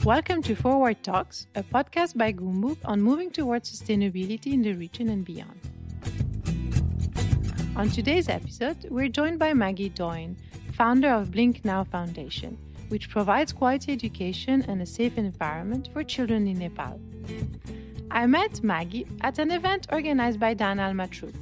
Welcome to Forward Talks, a podcast by Goumbook on moving towards sustainability in the region and beyond. On today's episode, we're joined by Maggie Doyne, founder of Blink Now Foundation, which provides quality education and a safe environment for children in Nepal. I met Maggie at an event organized by Dana Al Matrook.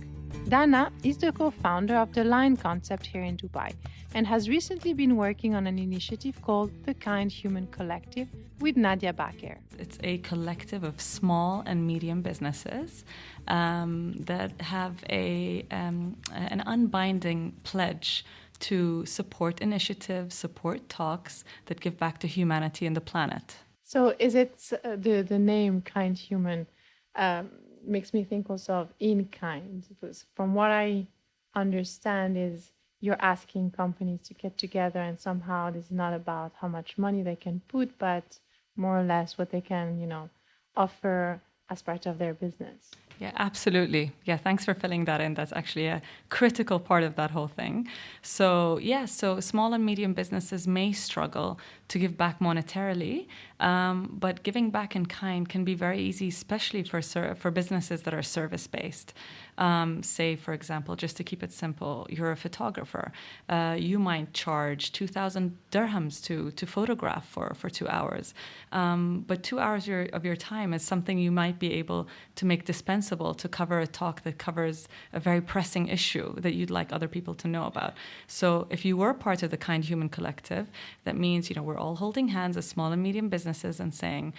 Dana is the co-founder of the Line concept here in Dubai and has recently been working on an initiative called the Kind Human Collective with Nadia Baker. It's a collective of small and medium businesses that have an unbinding pledge to support initiatives, support talks that give back to humanity and the planet. So is it the name Kind Human makes me think also of in kind, because from what I understand is you're asking companies to get together and somehow this is not about how much money they can put, but more or less what they can, offer as part of their business. Yeah, absolutely. Yeah, thanks for filling that in. That's actually a critical part of that whole thing. So small and medium businesses may struggle to give back monetarily, but giving back in kind can be very easy, especially for businesses that are service-based. Say, for example, just to keep it simple, you're a photographer. You might charge 2,000 dirhams to photograph for 2 hours. But 2 hours of your time is something you might be able to make dispensable to cover a talk that covers a very pressing issue that you'd like other people to know about. So if you were part of the Kind Human Collective, that means, we're all holding hands as small and medium businesses and saying,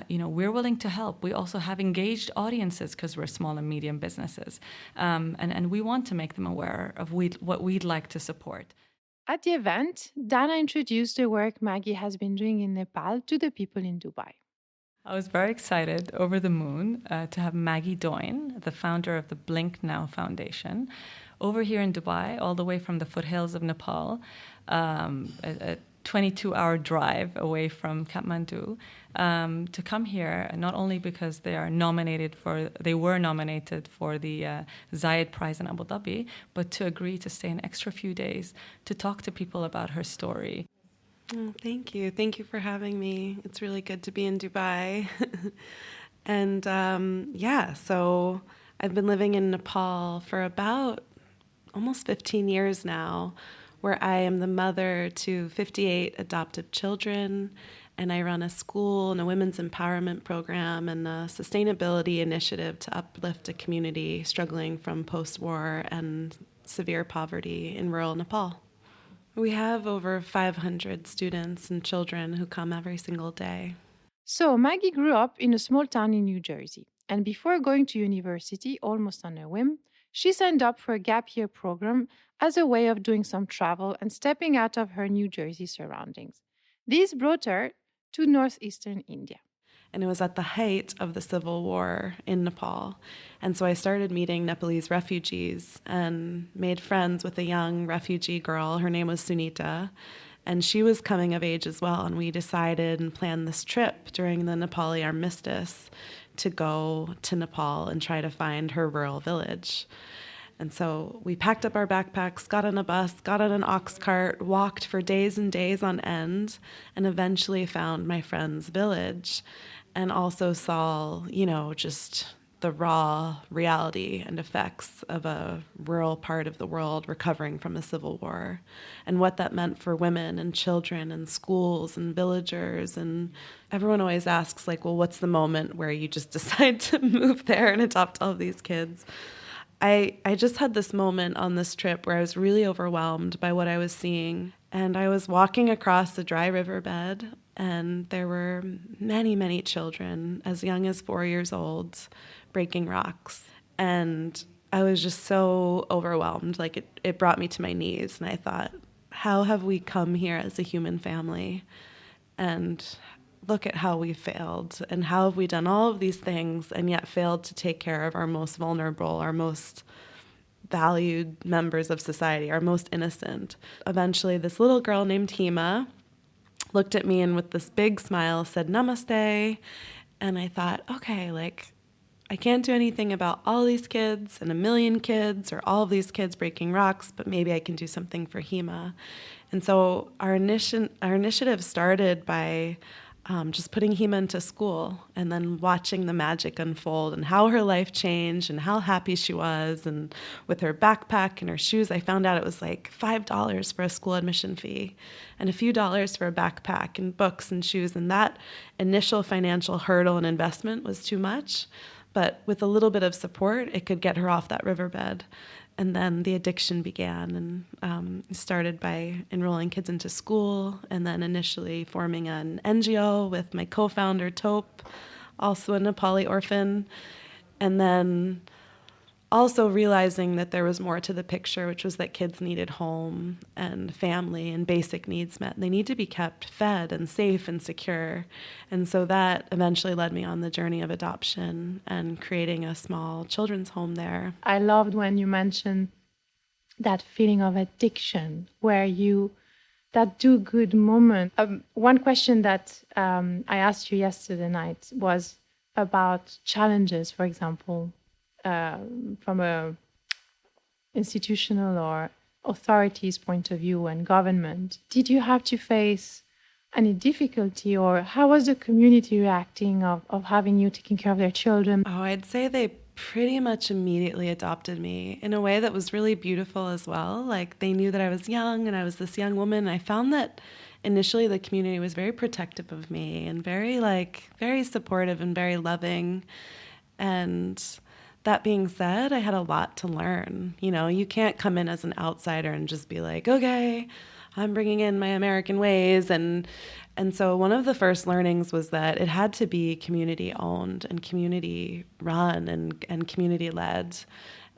we're willing to help. We also have engaged audiences because we're small and medium businesses. And we want to make them aware of what we'd like to support. At the event, Dana introduced the work Maggie has been doing in Nepal to the people in Dubai. I was very excited, over the moon, to have Maggie Doyne, the founder of the Blink Now Foundation, over here in Dubai, all the way from the foothills of Nepal, a 22-hour drive away from Kathmandu, to come here, not only because they were nominated for the Zayed Prize in Abu Dhabi, but to agree to stay an extra few days to talk to people about her story. Oh, thank you. Thank you for having me. It's really good to be in Dubai. And so I've been living in Nepal for about almost 15 years now, where I am the mother to 58 adoptive children, and I run a school and a women's empowerment program and a sustainability initiative to uplift a community struggling from post-war and severe poverty in rural Nepal. We have over 500 students and children who come every single day. So Maggie grew up in a small town in New Jersey, and before going to university, almost on a whim, she signed up for a gap year program as a way of doing some travel and stepping out of her New Jersey surroundings. This brought her to northeastern India. And it was at the height of the civil war in Nepal. And so I started meeting Nepalese refugees and made friends with a young refugee girl. Her name was Sunita. And she was coming of age as well. And we decided and planned this trip during the Nepali armistice to go to Nepal and try to find her rural village. And so we packed up our backpacks, got on a bus, got on an ox cart, walked for days and days on end, and eventually found my friend's village. And also saw, just the raw reality and effects of a rural part of the world recovering from a civil war, and what that meant for women and children and schools and villagers. And everyone always asks, what's the moment where you just decide to move there and adopt all of these kids? I just had this moment on this trip where I was really overwhelmed by what I was seeing. And I was walking across a dry riverbed, and there were many, many children as young as 4 years old breaking rocks. And I was just so overwhelmed. It brought me to my knees. And I thought, how have we come here as a human family? And look at how we failed. And how have we done all of these things and yet failed to take care of our most vulnerable, our most valued members of society, our most innocent. Eventually, this little girl named Hema looked at me and with this big smile said, "Namaste." And I thought, okay, I can't do anything about all these kids and a million kids or all of these kids breaking rocks, but maybe I can do something for Hema. And so our initiative started by just putting Hema into school and then watching the magic unfold and how her life changed and how happy she was. And with her backpack and her shoes, I found out it was like $5 for a school admission fee and a few dollars for a backpack and books and shoes. And that initial financial hurdle and investment was too much. But with a little bit of support, it could get her off that riverbed. And then the addiction began, and started by enrolling kids into school, and then initially forming an NGO with my co-founder, Taupe, also a Nepali orphan, and then also realizing that there was more to the picture, which was that kids needed home and family and basic needs met. They need to be kept fed and safe and secure. And so that eventually led me on the journey of adoption and creating a small children's home there. I loved when you mentioned that feeling of addiction where that do-good moment. One question that I asked you yesterday night was about challenges, for example, from a institutional or authorities point of view and government. Did you have to face any difficulty, or how was the community reacting of having you taking care of their children? Oh, I'd say they pretty much immediately adopted me in a way that was really beautiful as well. Like, they knew that I was young and I was this young woman. I found that initially the community was very protective of me and very supportive and very loving. And that being said, I had a lot to learn. You know, you can't come in as an outsider and just be like, okay, I'm bringing in my American ways. And so one of the first learnings was that it had to be community owned and community run and community led.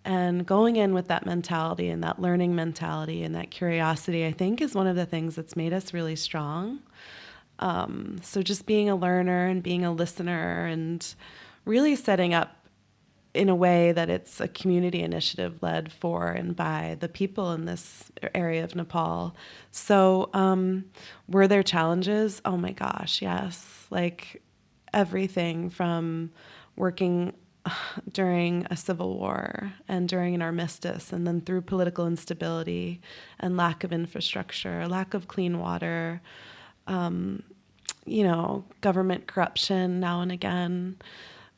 And going in with that mentality and that learning mentality and that curiosity, I think, is one of the things that's made us really strong. So just being a learner and being a listener and really setting up in a way that it's a community initiative led for and by the people in this area of Nepal. So were there challenges? Oh my gosh, yes. Like everything from working during a civil war and during an armistice, and then through political instability and lack of infrastructure, lack of clean water, government corruption now and again.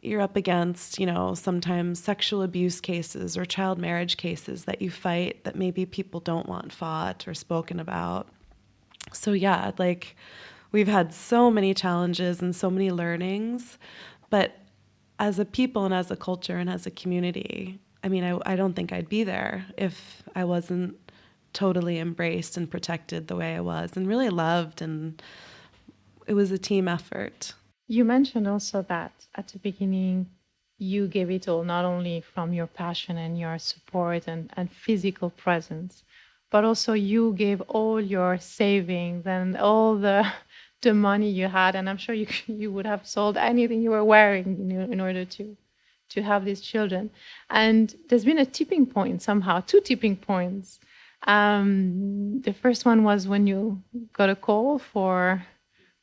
You're up against, sometimes sexual abuse cases or child marriage cases that you fight that maybe people don't want fought or spoken about. So yeah, like we've had so many challenges and so many learnings, but as a people and as a culture and as a community, I mean, I don't think I'd be there if I wasn't totally embraced and protected the way I was and really loved, and it was a team effort. You mentioned also that at the beginning, you gave it all, not only from your passion and your support and physical presence, but also you gave all your savings and all the money you had. And I'm sure you would have sold anything you were wearing in order to have these children. And there's been a tipping point somehow, 2 tipping points. The first one was when you got a call for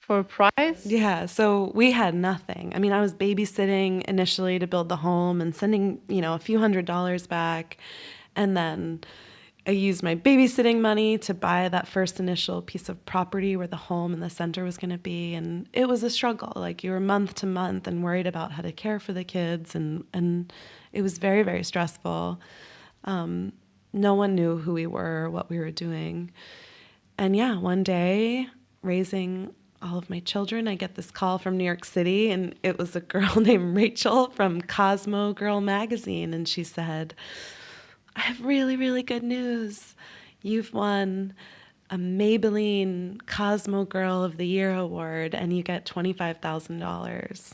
a prize? Yeah, so we had nothing. I mean, I was babysitting initially to build the home and sending, a few $100s back. And then I used my babysitting money to buy that first initial piece of property where the home and the center was going to be. And it was a struggle. Like, you were month to month and worried about how to care for the kids. And it was very, very stressful. No one knew who we were or what we were doing. And yeah, one day, raising all of my children, I get this call from New York City, and it was a girl named Rachel from Cosmo Girl magazine, and she said, I have really, really good news. You've won a Maybelline Cosmo Girl of the Year award, and you get $25,000.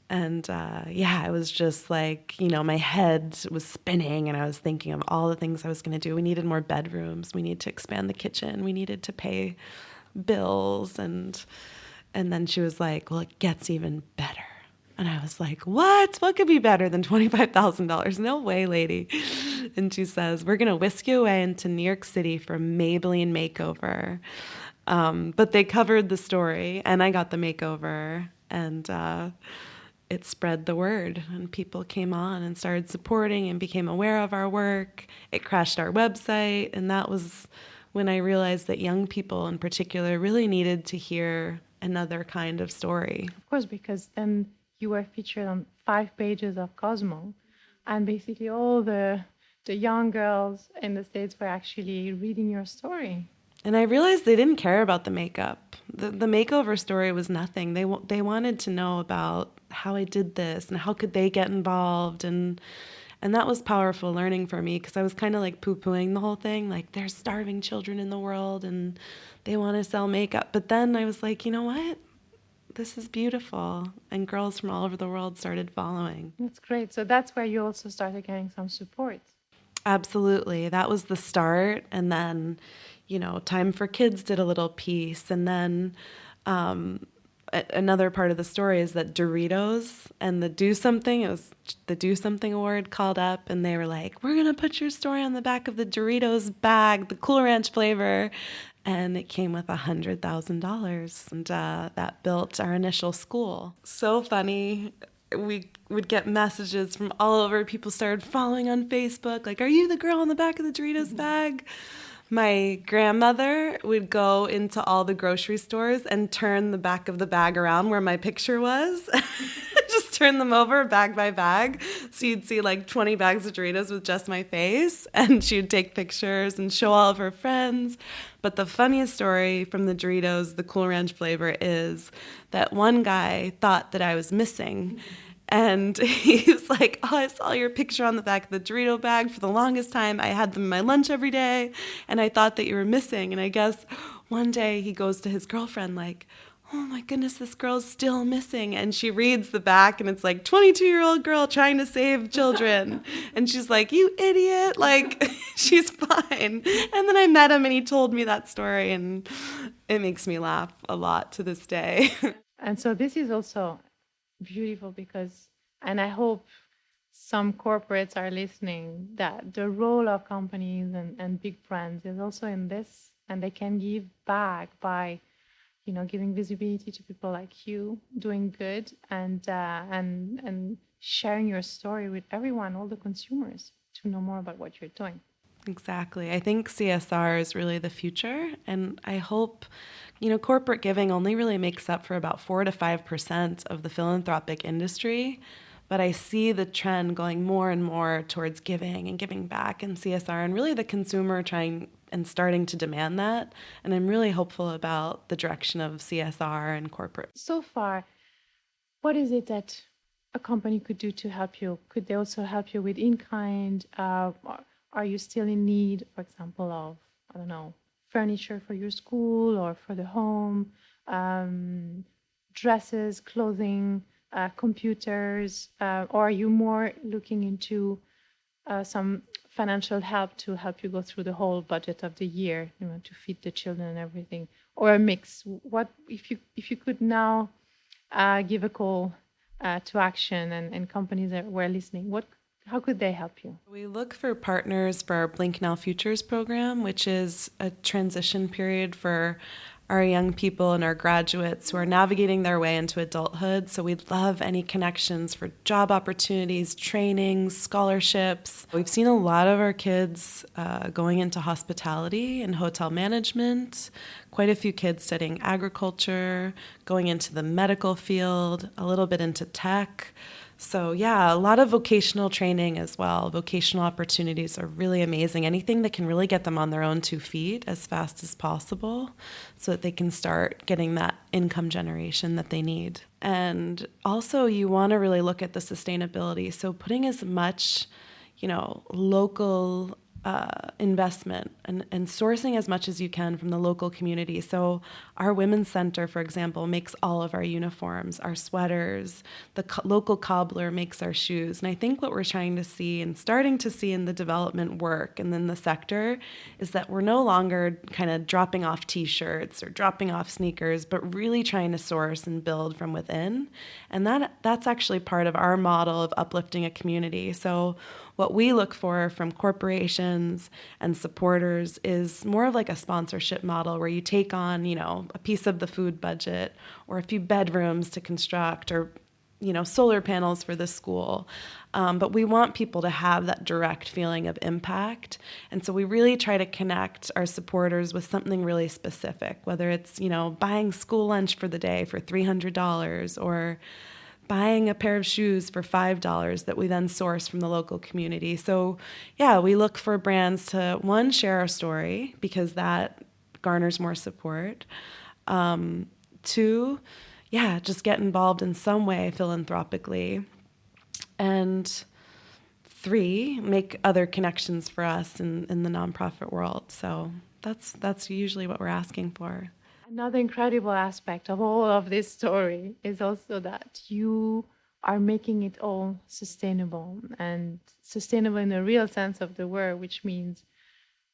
And it was just like, my head was spinning, and I was thinking of all the things I was going to do. We needed more bedrooms. We needed to expand the kitchen. We needed to pay bills. And then she was like, well, it gets even better. And I was like, what could be better than $25,000? No way, lady. And she says, we're going to whisk you away into New York City for a Maybelline makeover. But they covered the story, and I got the makeover, and it spread the word, and people came on and started supporting and became aware of our work. It crashed our website, and that was when I realized that young people in particular really needed to hear another kind of story. Of course, because then you were featured on 5 pages of Cosmo, and basically all the young girls in the States were actually reading your story. And I realized they didn't care about the makeup. The makeover story was nothing. They wanted to know about how I did this and how could they get involved, and that was powerful learning for me, because I was kind of like poo-pooing the whole thing, like there's starving children in the world and they want to sell makeup. But then I was like, you know what? This is beautiful. And girls from all over the world started following. That's great. So that's where you also started getting some support. Absolutely. That was the start. And then, Time for Kids did a little piece. And then another part of the story is that Doritos and the Do Something, it was the Do Something Award, called up and they were like, we're going to put your story on the back of the Doritos bag, the Cool Ranch flavor. And it came with $100,000. And that built our initial school. So funny. We would get messages from all over. People started following on Facebook, like, are you the girl on the back of the Doritos bag? My grandmother would go into all the grocery stores and turn the back of the bag around where my picture was. Just turn them over bag by bag. So you'd see like 20 bags of Doritos with just my face. And she would take pictures and show all of her friends. But the funniest story from the Doritos, the Cool Ranch flavor, is that one guy thought that I was missing. And he was like, oh, I saw your picture on the back of the Dorito bag. For the longest time, I had them in my lunch every day, and I thought that you were missing. And I guess one day he goes to his girlfriend like, oh my goodness, this girl's still missing. And she reads the back, and it's like, 22-year-old girl trying to save children. And she's like, you idiot. Like, she's fine. And then I met him, and he told me that story, and it makes me laugh a lot to this day. And so this is also beautiful because, and I hope some corporates are listening, that the role of companies and big brands is also in this, and they can give back by, giving visibility to people like you, doing good, and sharing your story with everyone, all the consumers, to know more about what you're doing. Exactly. I think CSR is really the future, and I hope, corporate giving only really makes up for about 4 to 5% of the philanthropic industry, but I see the trend going more and more towards giving and giving back and CSR, and really the consumer trying and starting to demand that, and I'm really hopeful about the direction of CSR and corporate. So far, what is it that a company could do to help you? Could they also help you with in-kind? Are you still in need, for example, of, furniture for your school or for the home, dresses, clothing, computers, or are you more looking into some financial help to help you go through the whole budget of the year, to feed the children and everything, or a mix? What if you could now give a call to action, and companies that were listening, how could they help you? We look for partners for our Blink Now Futures program, which is a transition period for our young people and our graduates who are navigating their way into adulthood. So we'd love any connections for job opportunities, trainings, scholarships. We've seen a lot of our kids going into hospitality and hotel management, quite a few kids studying agriculture, going into the medical field, a little bit into tech. So yeah, a lot of vocational training as well. Vocational opportunities are really amazing. Anything that can really get them on their own 2 feet as fast as possible so that they can start getting that income generation that they need. And also you want to really look at the sustainability. So putting as much, local investment and sourcing as much as you can from the local community. So our Women's Center, for example, makes all of our uniforms, our sweaters. The local cobbler makes our shoes. And I think what we're trying to see and starting to see in the development work and then the sector is that we're no longer kind of dropping off T-shirts or dropping off sneakers, but really trying to source and build from within. And that's actually part of our model of uplifting a community. So what we look for from corporations and supporters is more of like a sponsorship model where you take on, a piece of the food budget or a few bedrooms to construct or solar panels for this school. But we want people to have that direct feeling of impact. And so we really try to connect our supporters with something really specific, whether it's, buying school lunch for the day for $300 or buying a pair of shoes for $5 that we then source from the local community. So, yeah, we look for brands to, one, share our story because that garners more support. Two, just get involved in some way philanthropically. And three, make other connections for us in the nonprofit world. So that's usually what we're asking for. Another incredible aspect of all of this story is also that you are making it all sustainable, and sustainable in the real sense of the word, which means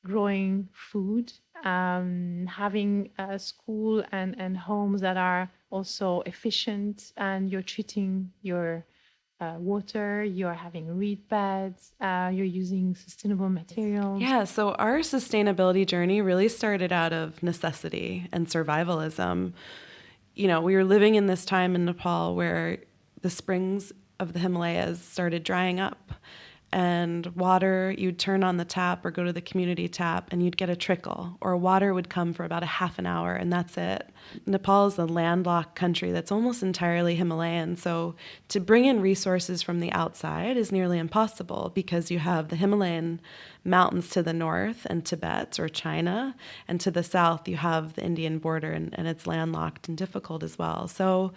growing food, having a school and homes that are also efficient, and you're treating your water, you're having reed beds, you're using sustainable materials. Yeah, so our sustainability journey really started out of necessity and survivalism. We were living in this time in Nepal where the springs of the Himalayas started drying up. And water, you'd turn on the tap or go to the community tap and you'd get a trickle, or water would come for about a half an hour and that's it. Nepal is a landlocked country that's almost entirely Himalayan, so to bring in resources from the outside is nearly impossible because you have the Himalayan mountains to the north and Tibet or China, and to the south you have the Indian border and it's landlocked and difficult as well. So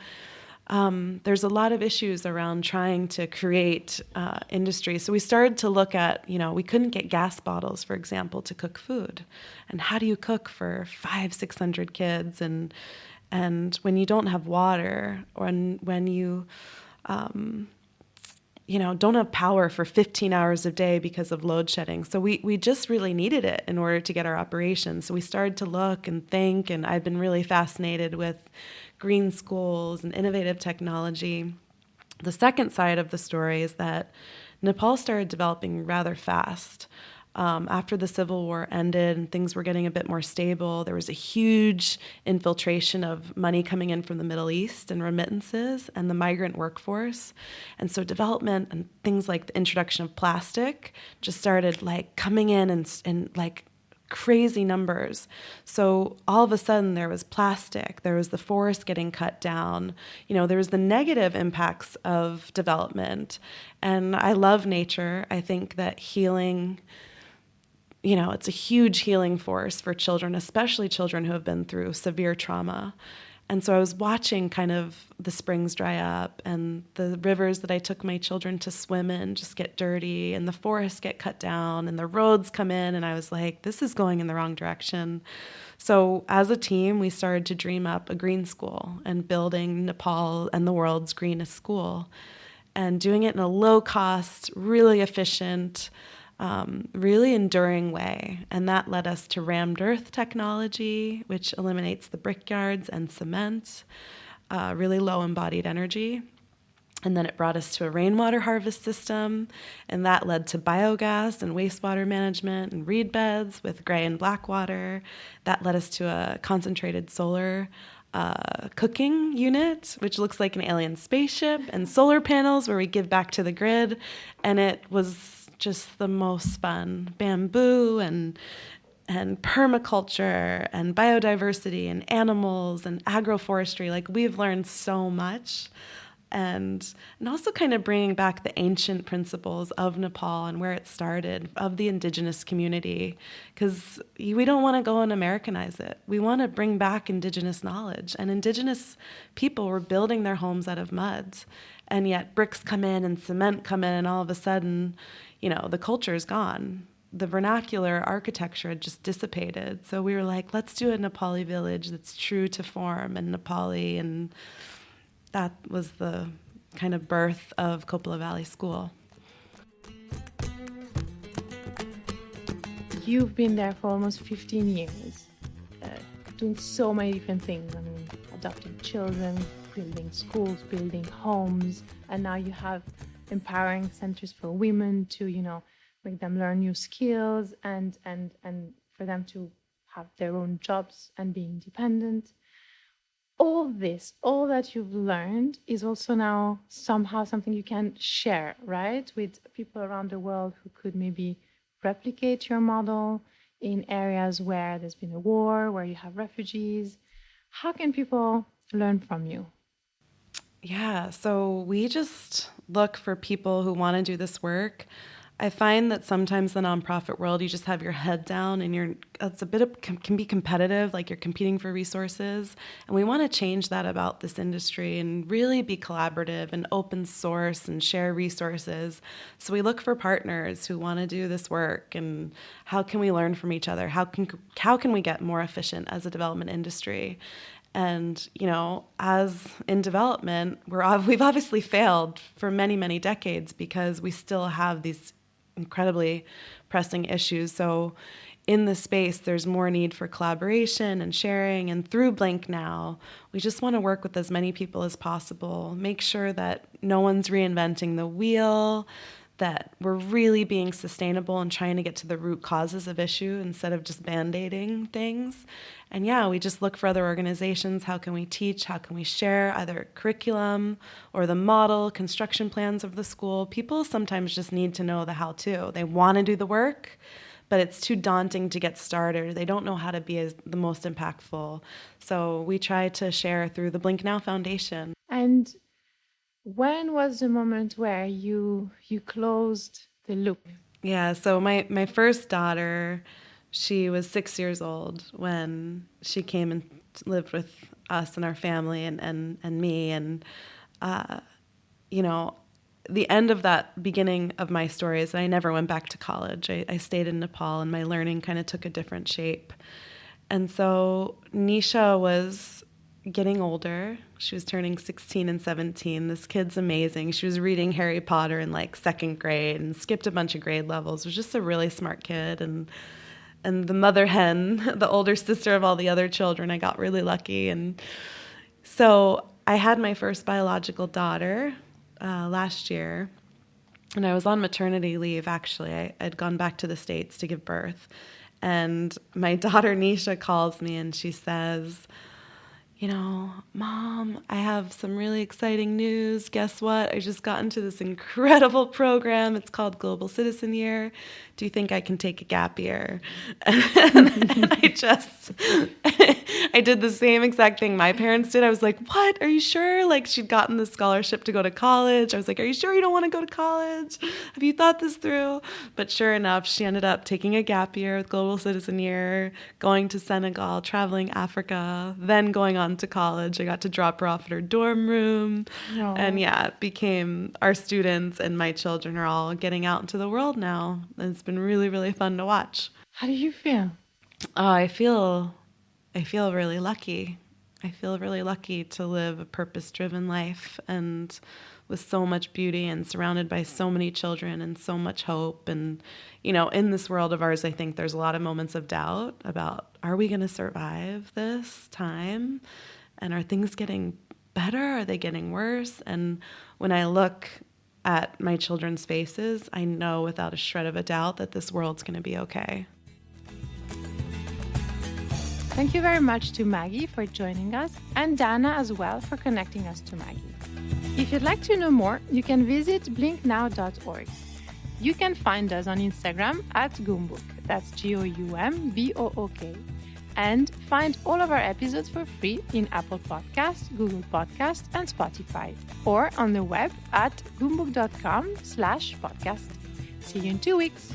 there's a lot of issues around trying to create industry. So we started to look at, we couldn't get gas bottles, for example, to cook food. And how do you cook for 500-600 kids? And when you don't have water, or when you, don't have power for 15 hours a day because of load shedding. So we just really needed it in order to get our operations. So we started to look and think, and I've been really fascinated with green schools and innovative technology. The second side of the story is that Nepal started developing rather fast. After the Civil War ended and things were getting a bit more stable, there was a huge infiltration of money coming in from the Middle East and remittances and the migrant workforce. And so development and things like the introduction of plastic just started coming in and crazy numbers. So all of a sudden there was plastic, there was the forest getting cut down, there was the negative impacts of development. And I love nature. I think that healing, it's a huge healing force for children, especially children who have been through severe trauma. And so I was watching kind of the springs dry up and the rivers that I took my children to swim in just get dirty, and the forests get cut down and the roads come in, and I was like, this is going in the wrong direction. So as a team, we started to dream up a green school and building Nepal and the world's greenest school, and doing it in a low-cost, really efficient, really enduring way. And that led us to rammed earth technology, which eliminates the brickyards and cement, really low embodied energy. And then it brought us to a rainwater harvest system, and that led to biogas and wastewater management and reed beds with gray and black water. That led us to a concentrated solar cooking unit, which looks like an alien spaceship, and solar panels where we give back to the grid. And it was just the most fun. Bamboo and permaculture and biodiversity and animals and agroforestry. We've learned so much. And also kind of bringing back the ancient principles of Nepal and where it started, of the indigenous community, because we don't want to go and Americanize it. We want to bring back indigenous knowledge, and indigenous people were building their homes out of mud, and yet bricks come in and cement come in, and all of a sudden, the culture is gone. The vernacular architecture had just dissipated. So we were like, let's do a Nepali village that's true to form and Nepali, and that was the kind of birth of Coppola Valley School. You've been there for almost 15 years, doing so many different things. Adopting children, building schools, building homes, and now you have empowering centers for women to, make them learn new skills and for them to have their own jobs and be independent. all that you've learned is also now somehow something you can share, right, with people around the world who could maybe replicate your model in areas where there's been a war, where you have refugees. How can people learn from you? Yeah, so we just look for people who want to do this work. I find that sometimes the nonprofit world, you just have your head down and it's a bit of, can be competitive, like you're competing for resources. And we want to change that about this industry and really be collaborative and open source and share resources. So we look for partners who want to do this work, and how can we learn from each other? How can we get more efficient as a development industry? And, as in development, we've obviously failed for many, many decades because we still have these incredibly pressing issues. So in this space, there's more need for collaboration and sharing. And through Blink Now, we just want to work with as many people as possible, make sure that no one's reinventing the wheel, that we're really being sustainable and trying to get to the root causes of issue instead of just band-aiding things. And yeah, we just look for other organizations. How can we teach? How can we share either curriculum or the model, construction plans of the school? People sometimes just need to know the how-to. They want to do the work, but it's too daunting to get started. They don't know how to be the most impactful. So we try to share through the Blink Now Foundation. And when was the moment where you closed the loop? Yeah, so my first daughter, she was 6 years old when she came and lived with us and our family and me. And, the end of that beginning of my story is that I never went back to college. I stayed in Nepal, and my learning kind of took a different shape. And so Nisha was getting older. She was turning 16 and 17. This kid's amazing. She was reading Harry Potter in like second grade and skipped a bunch of grade levels. Was just a really smart kid. And the mother hen, the older sister of all the other children, I got really lucky. And so I had my first biological daughter last year, and I was on maternity leave, actually. I'd gone back to the States to give birth. And my daughter Nisha calls me and she says, Mom, I have some really exciting news. Guess what? I just got into this incredible program. It's called Global Citizen Year. Do you think I can take a gap year? And I did the same exact thing my parents did. I was like, what? Are you sure? Like, she'd gotten the scholarship to go to college. I was like, are you sure you don't want to go to college? Have you thought this through? But sure enough, she ended up taking a gap year with Global Citizen Year, going to Senegal, traveling Africa, then going on to college. I got to drop her off at her dorm room. No. And yeah, it became our students and my children are all getting out into the world now. And it's been really, really fun to watch. How do you feel? I feel really lucky. I feel really lucky to live a purpose-driven life and with so much beauty and surrounded by so many children and so much hope. And, in this world of ours, I think there's a lot of moments of doubt about, are we going to survive this time? And are things getting better? Are they getting worse? And when I look at my children's faces, I know without a shred of a doubt that this world's going to be okay. Thank you very much to Maggie for joining us, and Dana as well for connecting us to Maggie. If you'd like to know more, you can visit blinknow.org. You can find us on Instagram at Goumbook, that's Goumbook, and find all of our episodes for free in Apple Podcasts, Google Podcasts, and Spotify, or on the web at goumbook.com/podcast. See you in 2 weeks.